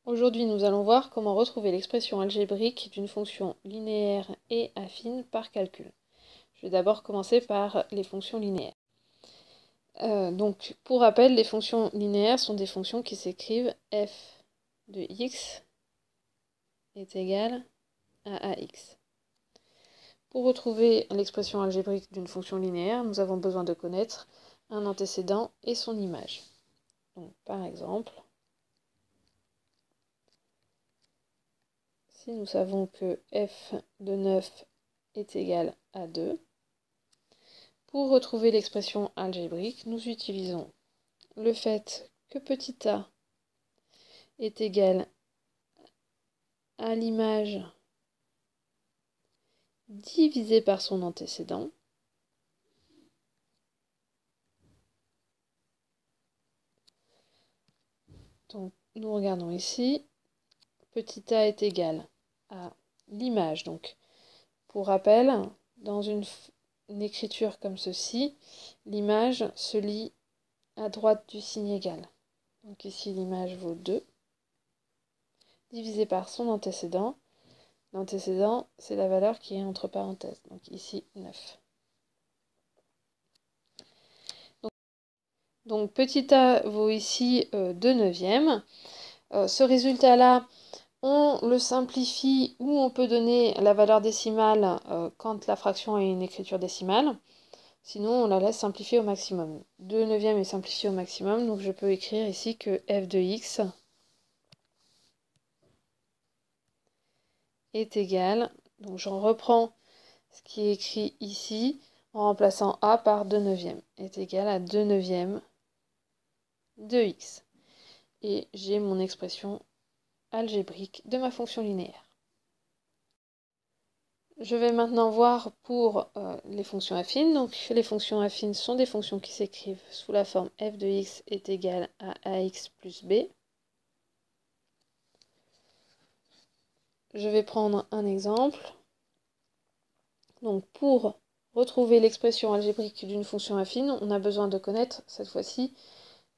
Aujourd'hui, nous allons voir comment retrouver l'expression algébrique d'une fonction linéaire et affine par calcul. Je vais d'abord commencer par les fonctions linéaires. Donc, pour rappel, les fonctions linéaires sont des fonctions qui s'écrivent f de x est égal à ax. Pour retrouver l'expression algébrique d'une fonction linéaire, nous avons besoin de connaître un antécédent et son image. Donc, par exemple, si nous savons que f de 9 est égal à 2, pour retrouver l'expression algébrique, nous utilisons le fait que petit a est égal à l'image divisé par son antécédent. Donc, nous regardons ici, petit a est égal à l'image. Donc, pour rappel, dans une écriture comme ceci, l'image se lit à droite du signe égal. Donc ici, l'image vaut 2, divisé par son antécédent. L'antécédent, c'est la valeur qui est entre parenthèses. Donc ici, 9. Donc petit a vaut ici 2 neuvièmes. Ce résultat-là, on le simplifie ou on peut donner la valeur décimale quand la fraction a une écriture décimale. Sinon, on la laisse simplifier au maximum. 2 neuvièmes est simplifié au maximum, donc je peux écrire ici que f de x est égal, donc j'en reprends ce qui est écrit ici, en remplaçant a par 2 neuvièmes, est égal à 2 neuvièmes de x. Et j'ai mon expression algébrique de ma fonction linéaire. Je vais maintenant voir pour les fonctions affines. Donc les fonctions affines sont des fonctions qui s'écrivent sous la forme f de x est égal à ax plus b. Je vais prendre un exemple. Donc pour retrouver l'expression algébrique d'une fonction affine, on a besoin de connaître, cette fois-ci,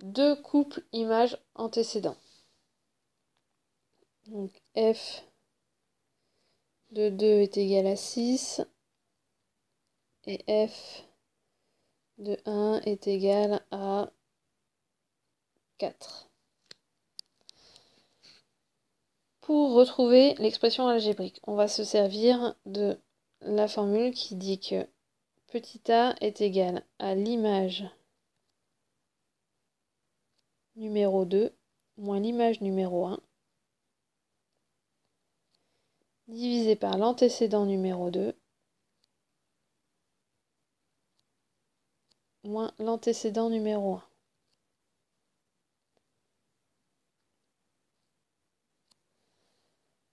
deux couples images antécédents. Donc f de 2 est égal à 6 et f de 1 est égal à 4. Pour retrouver l'expression algébrique, on va se servir de la formule qui dit que petit a est égal à l'image numéro 2 moins l'image numéro 1 divisé par l'antécédent numéro 2 moins l'antécédent numéro 1.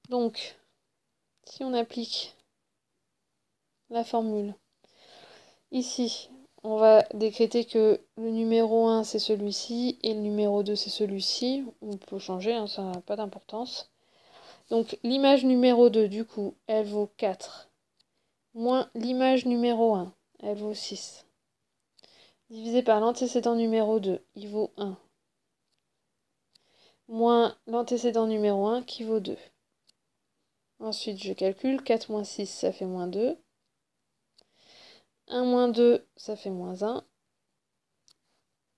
Donc, si on applique la formule, ici, on va décréter que le numéro 1 c'est celui-ci et le numéro 2 c'est celui-ci. On peut changer, hein, ça n'a pas d'importance. Donc l'image numéro 2, du coup, elle vaut 4, moins l'image numéro 1, elle vaut 6. Divisé par l'antécédent numéro 2, il vaut 1. Moins l'antécédent numéro 1 qui vaut 2. Ensuite, je calcule, 4 moins 6, ça fait moins 2. 1 moins 2, ça fait moins 1.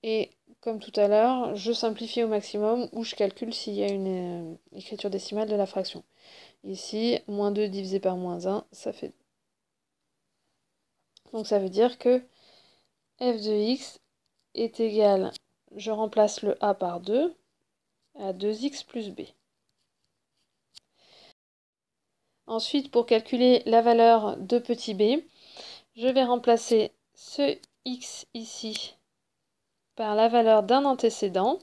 Et comme tout à l'heure, je simplifie au maximum ou je calcule s'il y a une écriture décimale de la fraction. Ici, moins 2 divisé par moins 1, ça fait 2. Donc ça veut dire que f de x est égal, je remplace le a par 2, à 2x plus b. Ensuite, pour calculer la valeur de petit b, je vais remplacer ce x ici par la valeur d'un antécédent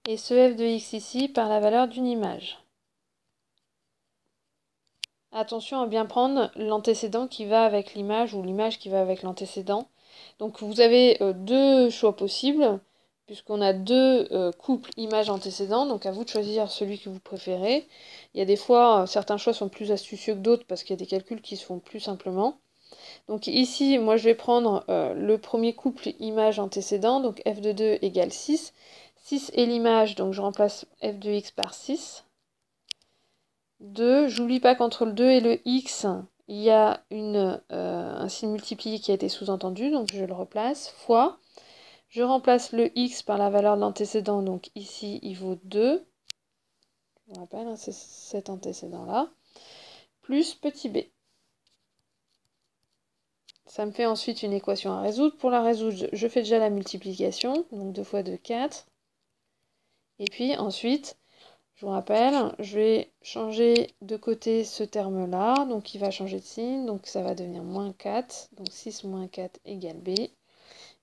et ce f de x ici par la valeur d'une image. Attention à bien prendre l'antécédent qui va avec l'image ou l'image qui va avec l'antécédent. Donc vous avez deux choix possibles, puisqu'on a deux couples images-antécédents, donc à vous de choisir celui que vous préférez. Il y a des fois, certains choix sont plus astucieux que d'autres, parce qu'il y a des calculs qui se font plus simplement. Donc ici, moi je vais prendre le premier couple image-antécédent, donc f de 2 égale 6. 6 est l'image, donc je remplace f de x par 6. 2, j'oublie pas qu'entre le 2 et le x, il y a un signe multiplié qui a été sous-entendu, donc je le replace, fois. Je remplace le x par la valeur de l'antécédent, donc ici il vaut 2. Je vous rappelle, hein, c'est cet antécédent-là. Plus petit b. Ça me fait ensuite une équation à résoudre. Pour la résoudre, je fais déjà la multiplication, donc 2 fois 2, 4. Et puis ensuite, je vous rappelle, je vais changer de côté ce terme-là, donc il va changer de signe, donc ça va devenir moins 4, donc 6 moins 4 égale b,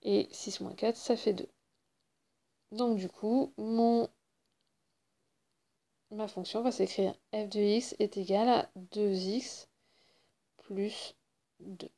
et 6 moins 4, ça fait 2. Donc du coup, ma fonction va s'écrire f de x est égal à 2x plus 2.